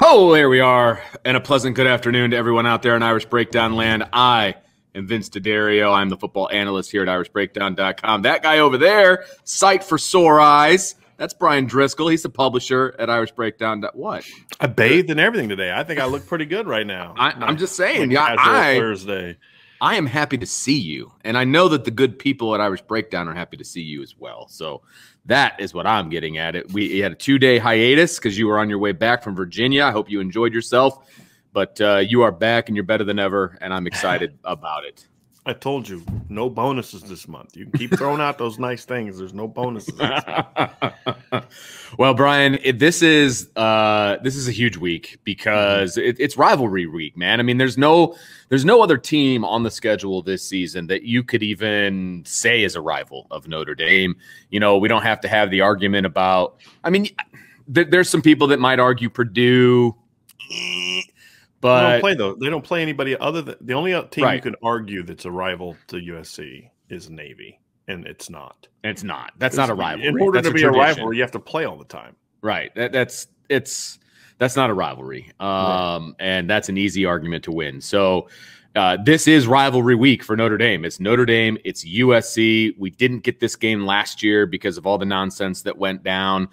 Oh, there we are. And a pleasant good afternoon to everyone out there in Irish Breakdown land. I am Vince D'Addario. I'm the football analyst here at irishbreakdown.com. That guy over there, sight for sore eyes. That's Bryan Driscoll. He's the publisher at Irish Breakdown. What? I bathed and everything today. I think I look pretty good right now. I'm just saying. Like Thursday. I am happy to see you. And I know that the good people at Irish Breakdown are happy to see you as well. So that is what I'm getting at. We had a 2-day hiatus because you were on your way back from Virginia. I hope you enjoyed yourself. But you are back and you're better than ever. And I'm excited about it. I told you, no bonuses this month. You can keep throwing out those nice things. There's no bonuses this month. Well, Bryan, this is a huge week because it's rivalry week, man. I mean, there's no other team on the schedule this season that you could even say is a rival of Notre Dame. You know, we don't have to have the argument about. I mean, there's some people that might argue Purdue. But they don't play anybody other than the only team you can argue that's a rival to USC is Navy, and it's not. It's not. That's not a rivalry. In order to be a rivalry, you have to play all the time. Right. That's not a rivalry. And that's an easy argument to win. So this is rivalry week for Notre Dame. It's Notre Dame. It's USC. We didn't get this game last year because of all the nonsense that went down.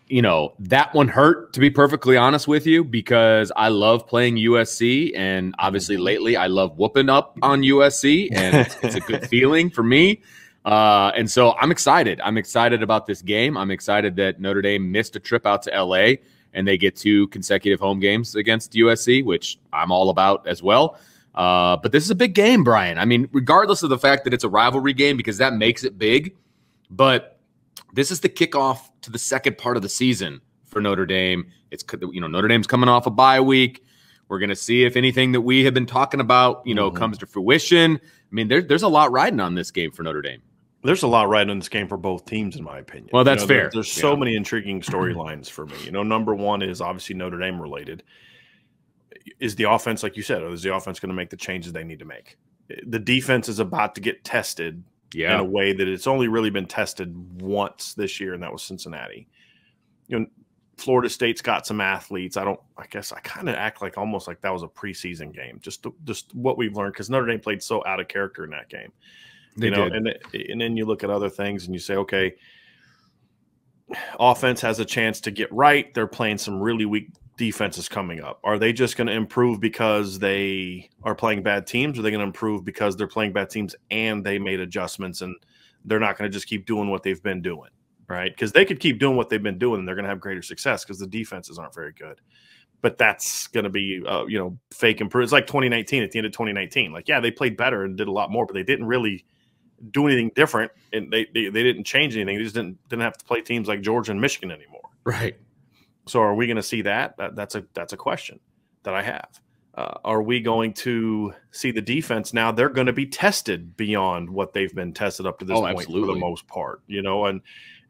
You know, that one hurt, to be perfectly honest with you, because I love playing USC. And obviously lately I love whooping up on USC. And it's a good feeling for me. And so I'm excited. I'm excited about this game. I'm excited that Notre Dame missed a trip out to LA and they get 2 consecutive home games against USC, which I'm all about as well. But this is a big game, Bryan. I mean, regardless of the fact that it's a rivalry game, because that makes it big, but this is the kickoff to the second part of the season for Notre Dame. It's, you know, Notre Dame's coming off a bye week. We're going to see if anything that we have been talking about, you know, comes to fruition. I mean, there's a lot riding on this game for Notre Dame. There's a lot riding on this game for both teams, in my opinion. Well, that's fair. There's so many intriguing storylines for me. You know, number one is obviously Notre Dame related. Is the offense, like you said, or is the offense going to make the changes they need to make? The defense is about to get tested. In a way that it's only really been tested once this year, and that was Cincinnati. You know, Florida State's got some athletes. I guess I kind of act like almost like that was a preseason game, just what we've learned, because Notre Dame played so out of character in that game. They did. And then you look at other things and you say, okay, offense has a chance to get right. They're playing some really weak defenses coming up. Are they just going to improve because they are playing bad teams? Or are they going to improve because they're playing bad teams and they made adjustments and they're not going to just keep doing what they've been doing, right? Because they could keep doing what they've been doing and they're going to have greater success because the defenses aren't very good. But that's going to be, you know, fake improvement. It's like 2019, at the end of 2019. Like, yeah, they played better and did a lot more, but they didn't really do anything different, and they didn't change anything. They just didn't have to play teams like Georgia and Michigan anymore. Right. So are we going to see that? That's a question that I have. Are we going to see the defense now? They're going to be tested beyond what they've been tested up to this point for the most part, you know,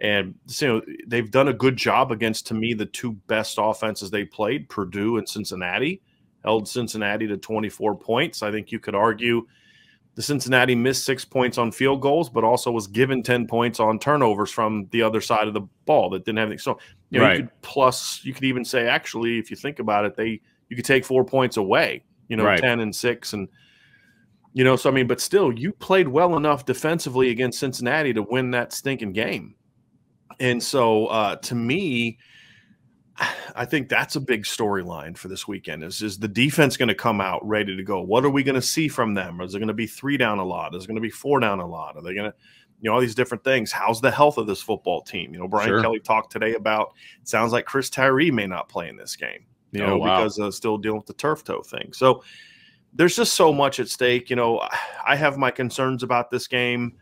and so they've done a good job against, to me, the 2 best offenses they played, Purdue and Cincinnati. Held Cincinnati to 24 points. I think you could argue the Cincinnati missed 6 points on field goals, but also was given 10 points on turnovers from the other side of the ball that didn't have anything. So, you know, you could even say, actually, if you think about it, you could take 4 points away, you know, 10 and 6. And, you know, so, I mean, but still, you played well enough defensively against Cincinnati to win that stinking game. And so, to me, I think that's a big storyline for this weekend. Is the defense going to come out ready to go? What are we going to see from them? Is it going to be 3 down a lot? Is it going to be 4 down a lot? Are they going to, you know, all these different things? How's the health of this football team? You know, Brian Kelly talked today about, it sounds like Chris Tyree may not play in this game, you know, because still dealing with the turf toe thing. So there's just so much at stake. You know, I have my concerns about this game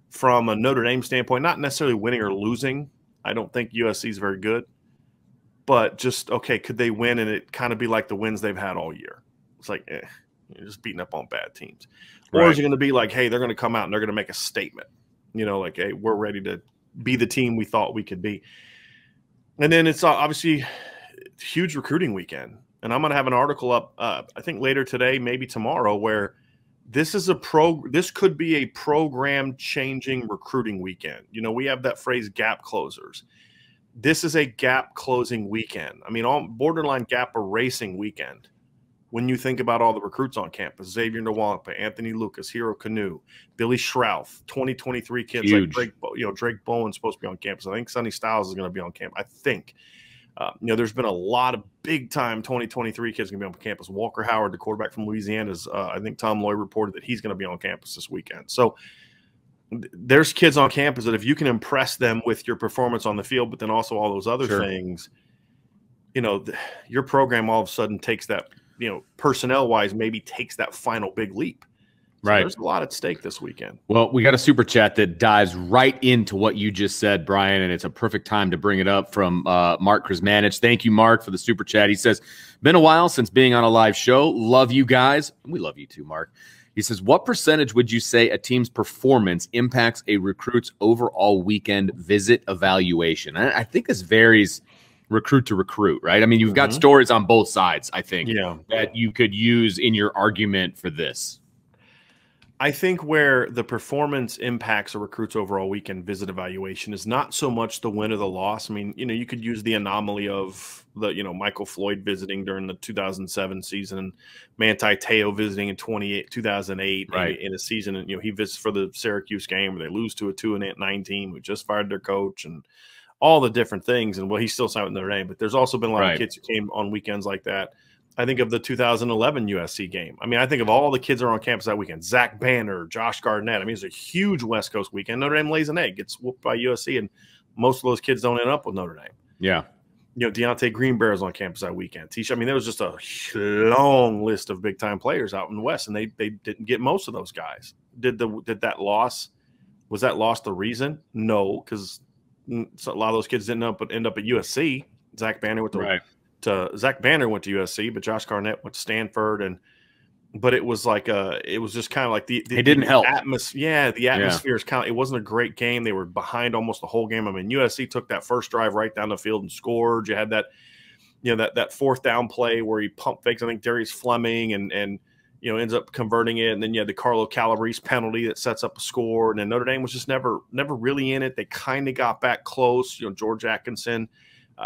from a Notre Dame standpoint, not necessarily winning or losing. I don't think USC is very good. But just, okay, could they win and it kind of be like the wins they've had all year? It's like, you're just beating up on bad teams. Or is it going to be like, hey, they're going to come out and they're going to make a statement, you know, like, hey, we're ready to be the team we thought we could be. And then it's obviously huge recruiting weekend. And I'm going to have an article up, I think later today, maybe tomorrow, where this could be a program changing recruiting weekend. You know, we have that phrase gap closers. this is a gap closing weekend. I mean, all borderline gap erasing weekend. When you think about all the recruits on campus, Xavier Nwangpa, Anthony Lucas, Hero Canoe, Billy Schrouth, 2023 kids Huge. like Drake Bowen's supposed to be on campus. I think Sonny Styles is going to be on campus. I think. There's been a lot of big-time 2023 kids going to be on campus. Walker Howard, the quarterback from Louisiana, I think Tom Lloyd reported that he's going to be on campus this weekend. So there's kids on campus that if you can impress them with your performance on the field, but then also all those other things, your program all of a sudden takes that, personnel-wise, maybe takes that final big leap. So right. There's a lot at stake this weekend. Well, we got a super chat that dives right into what you just said, Bryan, and it's a perfect time to bring it up from Mark Krismanich. Thank you, Mark, for the super chat. He says, been a while since being on a live show. Love you guys. We love you too, Mark. He says, what percentage would you say a team's performance impacts a recruit's overall weekend visit evaluation? I think this varies recruit to recruit, right? I mean, you've got stories on both sides, I think, that you could use in your argument for this. I think where the performance impacts a recruit's overall weekend visit evaluation is not so much the win or the loss. I mean, you could use the anomaly of the, Michael Floyd visiting during the 2007 season, Manti Te'o visiting in 2008 right. in a season. And, he visits for the Syracuse game where they lose to a 2-9 team who just fired their coach and all the different things. And, he's still signed with Notre Dame. But there's also been a lot of kids who came on weekends like that. I think of the 2011 USC game. I mean, I think of all the kids that are on campus that weekend. Zach Banner, Josh Garnett. I mean, it's a huge West Coast weekend. Notre Dame lays an egg, gets whooped by USC, and most of those kids don't end up with Notre Dame. Yeah. Deontay Greenberry's on campus that weekend. I mean, there was just a long list of big-time players out in the West, and they didn't get most of those guys. Was that loss the reason? No, because a lot of those kids didn't end up at USC. Zach Banner with the Zach Banner went to USC, but Josh Garnett went to Stanford, but it was like it was just kind of like it didn't help. The atmosphere is kind of, it wasn't a great game. They were behind almost the whole game. I mean, USC took that first drive right down the field and scored. You had that, that fourth down play where he pump fakes, I think Darius Fleming and ends up converting it. And then you had the Carlo Calabrese penalty that sets up a score. And then Notre Dame was just never really in it. They kind of got back close. George Atkinson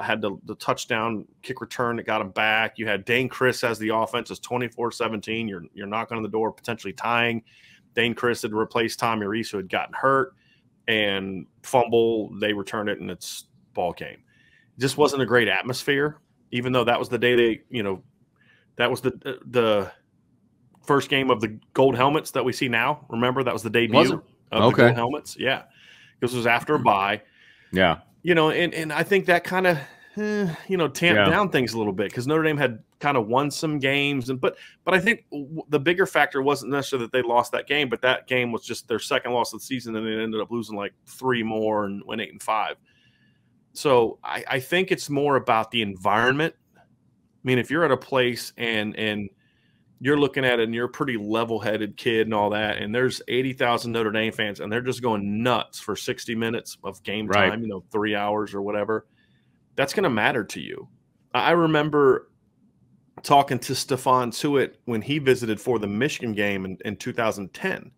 had the touchdown kick return that got him back. You had Dane Chris as the offense. It's 24-17. You're knocking on the door, potentially tying. Dane Chris had replaced Tommy Reese, who had gotten hurt, and fumble. They returned it, and it's ball game. It just wasn't a great atmosphere, even though that was the day that was the first game of the gold helmets that we see now. Remember, that was the debut of the gold helmets. Yeah. This was after a bye. Yeah. And I think that kind of, tamped down things a little bit because Notre Dame had kind of won some games. But I think the bigger factor wasn't necessarily that they lost that game, but that game was just their second loss of the season, and they ended up losing like 3 more and went 8-5. So I think it's more about the environment. I mean, if you're at a place and you're looking at it and you're a pretty level-headed kid and all that, and there's 80,000 Notre Dame fans, and they're just going nuts for 60 minutes of game time, 3 hours or whatever, that's going to matter to you. I remember talking to Stephon Tuitt when he visited for the Michigan game in 2010.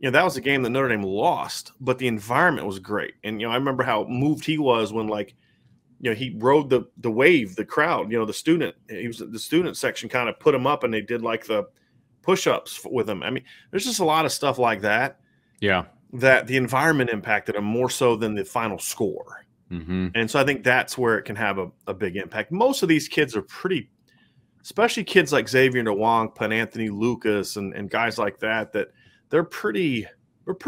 That was a game that Notre Dame lost, but the environment was great. And, I remember how moved he was when, he rode the wave, the crowd, the student section kind of put him up and they did like the push-ups with him. I mean, there's just a lot of stuff like that. Yeah. That the environment impacted him more so than the final score. Mm-hmm. And so I think that's where it can have a big impact. Most of these kids are pretty, especially kids like Xavier Nwangpa and Anthony Lucas and guys like that they're pretty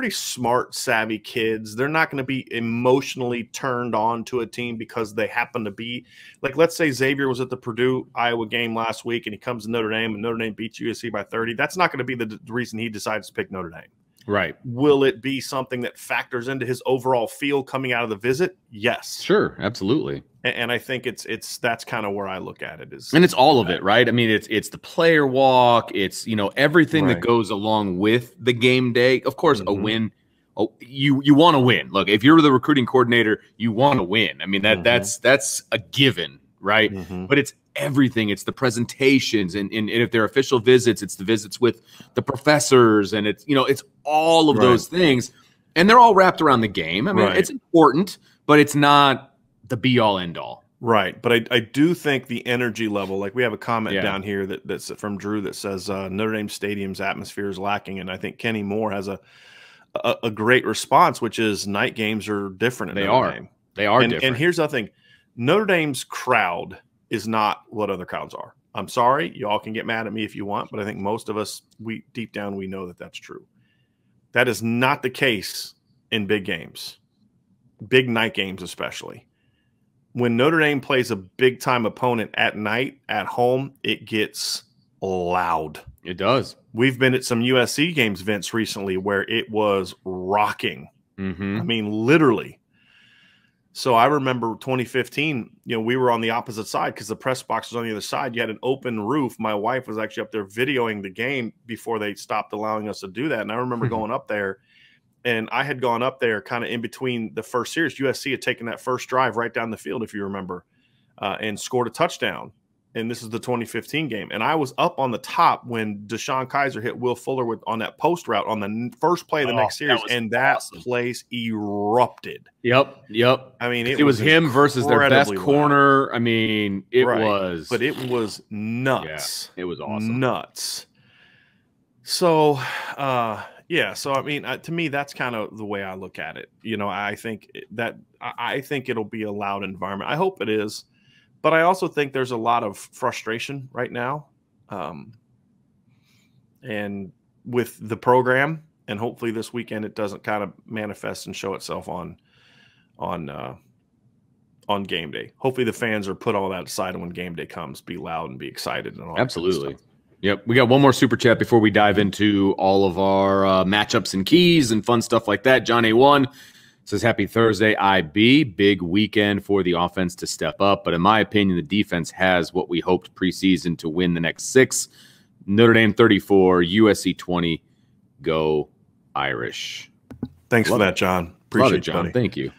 smart, savvy kids. They're not going to be emotionally turned on to a team because they happen to be like, let's say Xavier was at the Purdue-Iowa game last week and he comes to Notre Dame and Notre Dame beats USC by 30. That's not going to be the reason he decides to pick Notre Dame. Right. Will it be something that factors into his overall feel coming out of the visit? Yes. Sure. Absolutely. And I think that's kind of where I look at it and it's all of it, right? I mean, it's the player walk, it's, everything that goes along with the game day. Of course, a win. Oh, you want to win. Look, if you're the recruiting coordinator, you want to win. I mean, that's a given, right? But it's everything. It's the presentations and if they're official visits, it's the visits with the professors, and it's all of those things, and they're all wrapped around the game. I mean, it's important, but it's not the be all end all. Right. But I do think the energy level, like we have a comment down here that's from Drew that says Notre Dame Stadium's atmosphere is lacking. And I think Kenny Moore has a great response, which is night games are different. They are different. And here's the thing. Notre Dame's crowd is not what other crowds are. I'm sorry. You all can get mad at me if you want, but I think most of us, deep down, we know that that's true. That is not the case in big games, big night games especially. When Notre Dame plays a big-time opponent at night, at home, it gets loud. It does. We've been at some USC games, Vince, recently where it was rocking. Mm-hmm. I mean, literally. So I remember 2015, we were on the opposite side because the press box was on the other side. You had an open roof. My wife was actually up there videoing the game before they stopped allowing us to do that. And I remember going up there. And I had gone up there kind of in between the first series. USC had taken that first drive right down the field, if you remember, and scored a touchdown. And this is the 2015 game. And I was up on the top when Deshaun Kaiser hit Will Fuller on that post route on the first play of the next series. That place erupted. Yep. I mean, it was him versus their best corner. I mean, it was. But it was nuts. Yeah, it was awesome. Nuts. So, so I mean, to me, that's kind of the way I look at it. I think it'll be a loud environment. I hope it is, but I also think there's a lot of frustration right now, and with the program, and hopefully this weekend it doesn't kind of manifest and show itself on game day. Hopefully the fans are put all that aside, and when game day comes, be loud and be excited and all. Absolutely. That kind of stuff. Yep. We got one more super chat before we dive into all of our matchups and keys and fun stuff like that. John A1 says, happy Thursday, IB. Big weekend for the offense to step up. But in my opinion, the defense has what we hoped preseason to win the next 6. Notre Dame 34, USC 20. Go Irish. Thanks for that, John. Appreciate it, John. buddy. Thank you.